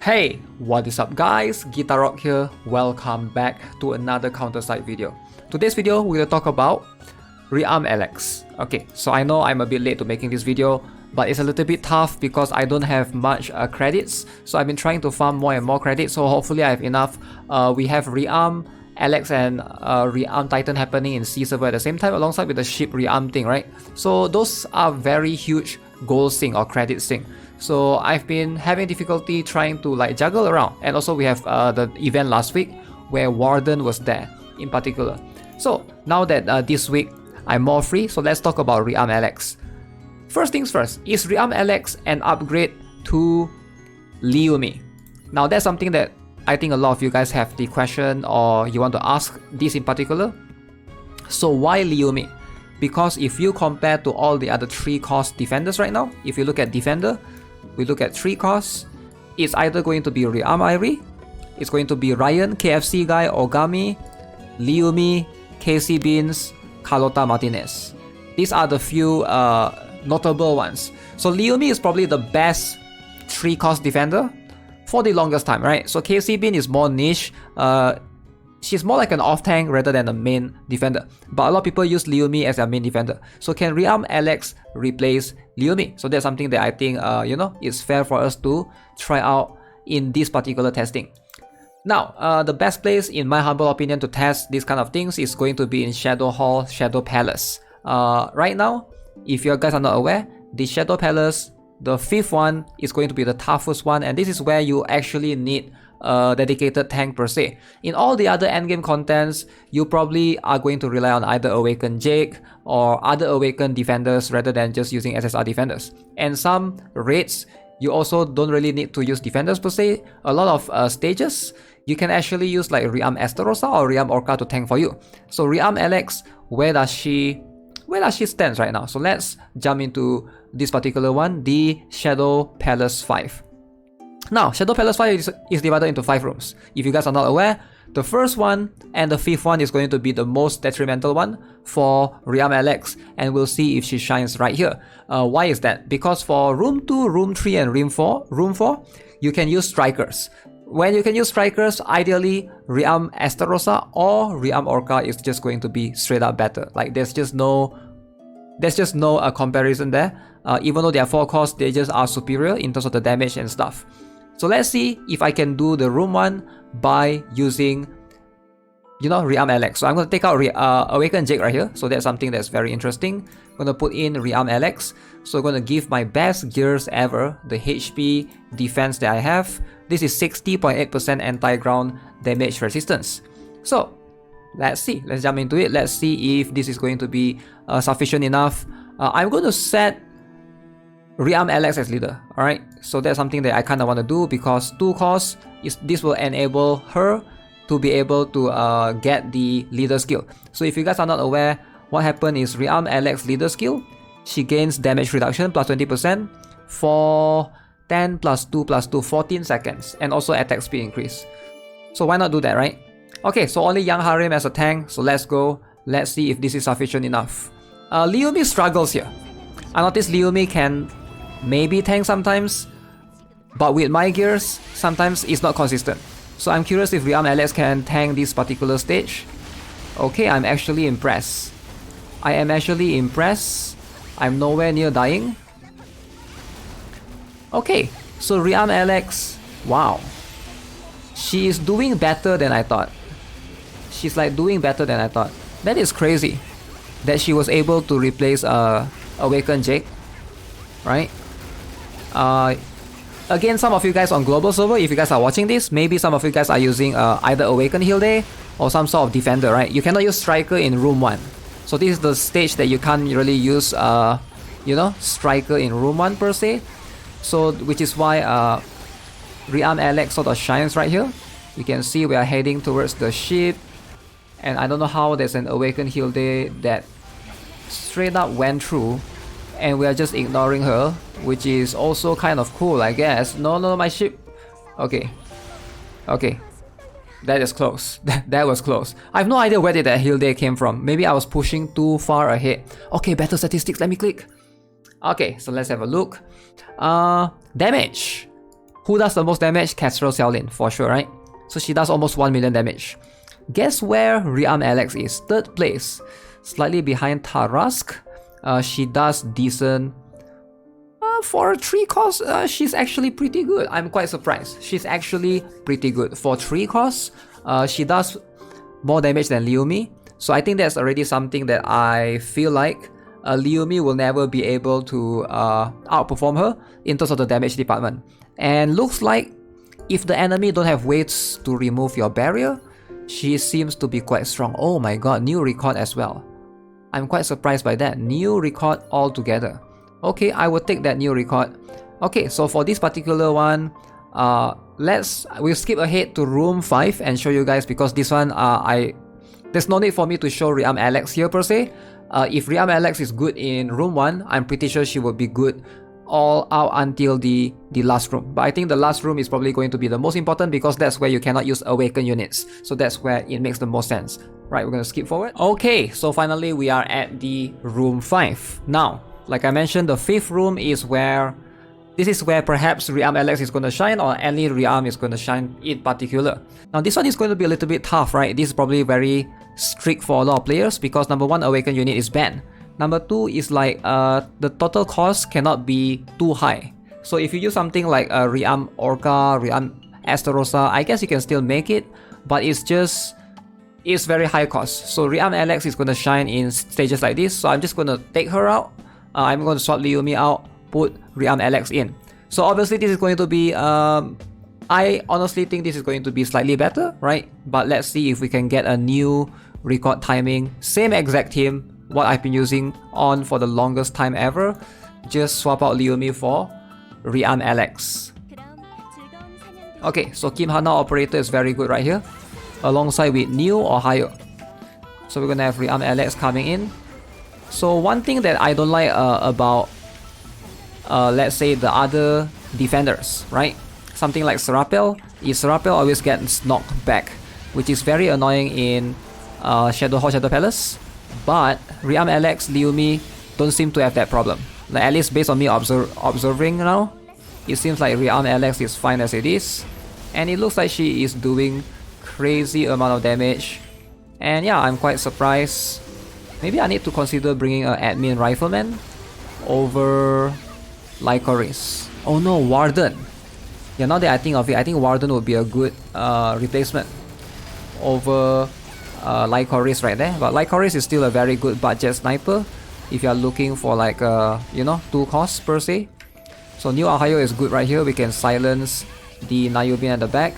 Hey, what is up guys? GuitarRock here. Welcome back to another CounterSide video. Today's video we're gonna talk about Rearm Alex. Okay, so I know I'm a bit late to making this video, but it's a little bit tough because I don't have much credits. So I've been trying to farm more and more credits, so hopefully I have enough. We have Rearm Alex and Rearm Titan happening in C server at the same time alongside with the ship Rearm thing, right? So those are very huge goal sync or credit sync. So I've been having difficulty trying to like juggle around, and also we have the event last week where Warden was there in particular. So now that this week I'm more free, so let's talk about Rearm Alex. First things first, is Rearm Alex an upgrade to Lee Yumi? Now that's something that I think a lot of you guys have the question or you want to ask this in particular. So why Lee Yumi? Because if you compare to all the other 3-cost defenders right now, if you look at defender, we look at 3 costs, it's either going to be Rearm Irie, it's going to be Ryan, KFC guy, Ogami, Lee Yumi, KC Beans, Carlota Martinez. These are the few notable ones. So Lee Yumi is probably the best 3-cost defender for the longest time, right? So KC Bean is more niche. She's more like an off-tank rather than a main defender. But a lot of people use Lee Yumi as their main defender. So can Rearm Alex replace Lee Yumi? So that's something that I think, it's fair for us to try out in this particular testing. Now, the best place, in my humble opinion, to test these kind of things is going to be in Shadow Hall, Shadow Palace. Right now, if you guys are not aware, the Shadow Palace, the 5th one, is going to be the toughest one, and this is where you actually need a dedicated tank per se. In all the other endgame contents, you probably are going to rely on either Awakened Jake or other Awakened defenders rather than just using SSR defenders. And some raids, you also don't really need to use defenders per se. A lot of stages, you can actually use like Rearm Esterosa or Rearm Orca to tank for you. So Rearm Alex, where does she stand right now? So let's jump into this particular one, the Shadow Palace 5. Now, Shadow Palace 5 is divided into 5 rooms. If you guys are not aware, the first one and the 5th one is going to be the most detrimental one for Rearm Alex, and we'll see if she shines right here. Why is that? Because for room 2, room 3 and room 4, you can use strikers. When you can use strikers, ideally Rearm Esterosa or Rearm Orca is just going to be straight up better. Like there's just no comparison there. Even though they are 4 costs, they just are superior in terms of the damage and stuff. So let's see if I can do the room 1 by using, Rearm Alex. So I'm going to take out Awakened Jake right here. So that's something that's very interesting. I'm going to put in Rearm Alex. So I'm going to give my best gears ever, the HP defense that I have. This is 60.8% anti-ground damage resistance. So let's see. Let's jump into it. Let's see if this is going to be sufficient enough. I'm going to set Rearm Alex as leader. Alright, so that's something that I kind of want to do because 2 costs, this will enable her to be able to get the leader skill. So if you guys are not aware, what happened is Rearm Alex leader skill, she gains damage reduction plus 20% for 10 plus 2 plus 2, 14 seconds, and also attack speed increase. So why not do that, right? Okay, so only Young Harem as a tank, so let's go. Let's see if this is sufficient enough. Lee Yumi struggles here. I noticed Lee Yumi can maybe tank sometimes, but with my gears, sometimes it's not consistent. So I'm curious if Rearm Alex can tank this particular stage. Okay, I'm actually impressed. I'm nowhere near dying. Okay, so Rearm Alex, wow. She is doing better than I thought. She's like doing better than I thought. That is crazy that she was able to replace Awakened Jake, right? Again, some of you guys on global server, if you guys are watching this, maybe some of you guys are using either Awakened Hilde or some sort of defender, right? You cannot use striker in room 1. So this is the stage that you can't really use, striker in room 1 per se. So which is why Rearm Alex sort of shines right here. You can see we are heading towards the ship, and I don't know how there's an Awakened Hilde that straight up went through and we are just ignoring her, which is also kind of cool, I guess. No, my ship. Okay, that is close. That was close. I have no idea where did that Hilde came from. Maybe I was pushing too far ahead. Okay, battle statistics, let me click. Okay, so let's have a look. Damage. Who does the most damage? Kestrel Xiaolin, for sure, right? So she does almost 1 million damage. Guess where Rearm Alex is? 3rd place. Slightly behind Tarask. She does decent. For 3 costs, she's actually pretty good. I'm quite surprised. She's actually pretty good. For 3 costs, she does more damage than Lee Yumi. So I think that's already something that I feel like Lee Yumi will never be able to outperform her in terms of the damage department. And looks like if the enemy don't have ways to remove your barrier, she seems to be quite strong. Oh my god, new record as well. I'm quite surprised by that. New record altogether. Okay, I will take that new record. Okay, so for this particular one, we'll skip ahead to room 5 and show you guys, because this one there's no need for me to show Rearm Alex here per se. If Rearm Alex is good in room 1, I'm pretty sure she would be good all out until the last room. But I think the last room is probably going to be the most important, because that's where you cannot use awaken units. So that's where it makes the most sense. Right, we're gonna skip forward. Okay, so finally we are at the room 5. Now, like I mentioned, the 5th room is where this is where perhaps Rearm Alex is going to shine, or any Rearm is going to shine in particular. Now this one is going to be a little bit tough, right? This is probably very strict for a lot of players, because number 1, awaken unit is banned. Number 2 is like the total cost cannot be too high. So if you use something like Rearm Orca, Rearm Estarossa, I guess you can still make it, but it's very high cost. So Rearm Alex is going to shine in stages like this, so I'm just going to take her out. I'm going to swap Lee Yumi out, put Rearm Alex in. So obviously this is going to be, I honestly think this is going to be slightly better, right? But let's see if we can get a new record timing. Same exact team, what I've been using on for the longest time ever. Just swap out Lee Yumi for Rearm Alex. Okay, so Kim Hana operator is very good right here, alongside with New or Hayo. So we're gonna have Rearm Alex coming in. So one thing that I don't like about let's say the other defenders, right? Something like Serapel, is Serapel always gets knocked back, which is very annoying in Shadow Hall, Shadow Palace. But Rearm Alex, Lee Yumi don't seem to have that problem. Like, at least based on me observing now, it seems like Rearm Alex is fine as it is. And it looks like she is doing crazy amount of damage. And yeah, I'm quite surprised. Maybe I need to consider bringing an admin rifleman over Lycoris. Oh no, Warden. Yeah, now that I think of it, I think Warden would be a good replacement over Lycoris right there. But Lycoris is still a very good budget sniper if you are looking for like you know, 2 costs per se. So New Ahayo is good right here. We can silence the Nayubin at the back,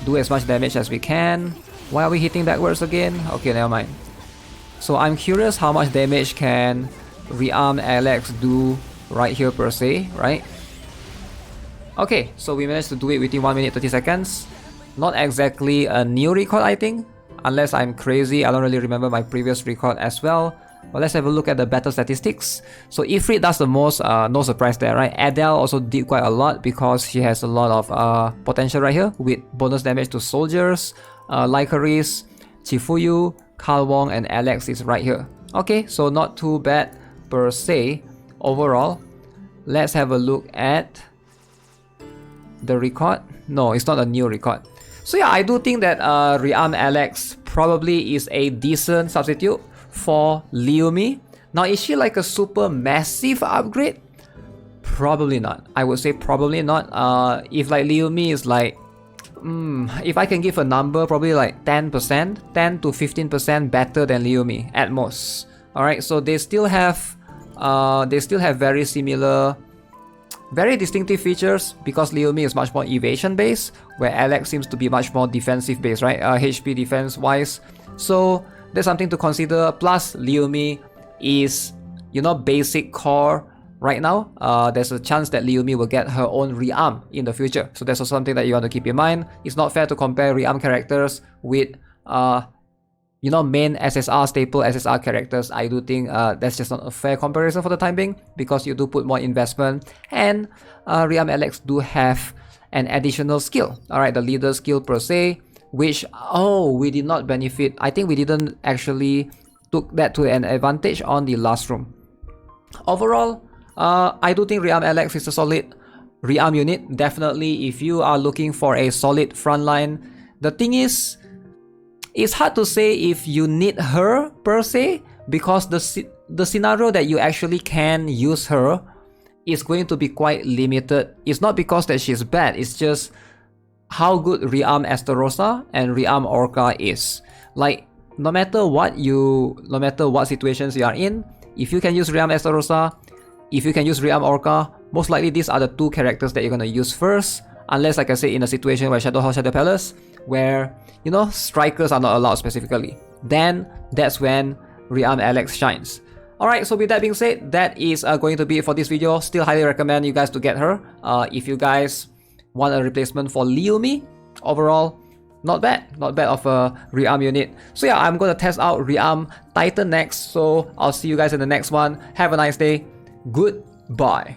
do as much damage as we can. Why are we hitting backwards again? Okay, never mind. So I'm curious how much damage can Rearm Alex do right here per se, right? Okay, so we managed to do it within 1 minute 30 seconds. Not exactly a new record, I think, unless I'm crazy. I don't really remember my previous record as well. But let's have a look at the battle statistics. So Ifrit does the most, no surprise there, right? Adele also did quite a lot because she has a lot of potential right here with bonus damage to soldiers. Lycoris, Chifuyu, Carl Wong, and Alex is right here. Okay, so not too bad per se overall. Let's have a look at the record. No, it's not a new record. So yeah, I do think that Rearm Alex probably is a decent substitute for Lee Yumi. Now, is she like a super massive upgrade? Probably not. I would say probably not. If like Lee Yumi is like, if I can give a number, probably like 10%, 10 to 15% better than Lee Yumi at most. Alright, so they still have very similar, very distinctive features because Lee Yumi is much more evasion based, where Alex seems to be much more defensive based, right? HP defense wise. So there's something to consider. Plus, Lee Yumi is, you know, basic core right now. There's a chance that Lee Yumi will get her own Rearm in the future. So that's also something that you want to keep in mind. It's not fair to compare Rearm characters with, you know, main SSR, staple SSR characters. I do think that's just not a fair comparison for the time being because you do put more investment. And Rearm Alex do have an additional skill. Alright, the leader skill per se, which, we did not benefit. I think we didn't actually took that to an advantage on the last room. Overall, I do think Rearm Alex is a solid Rearm unit. Definitely, if you are looking for a solid frontline, the thing is, it's hard to say if you need her per se, because the scenario that you actually can use her is going to be quite limited. It's not because that she's bad, it's just how good Rearm Estarossa and Rearm Orca is. Like, no matter what situations you are in, if you can use Rearm Estarossa, if you can use Rearm Orca, most likely these are the two characters that you're gonna use first, unless, like I said, in a situation where Shadow House, Shadow Palace, where, you know, strikers are not allowed specifically. Then that's when Rearm Alex shines. Alright, so with that being said, that is going to be it for this video. Still highly recommend you guys to get her. If you guys want a replacement for Lee Yumi, overall, not bad of a Rearm unit. So yeah, I'm gonna test out Rearm Titan next, so I'll see you guys in the next one. Have a nice day. Goodbye.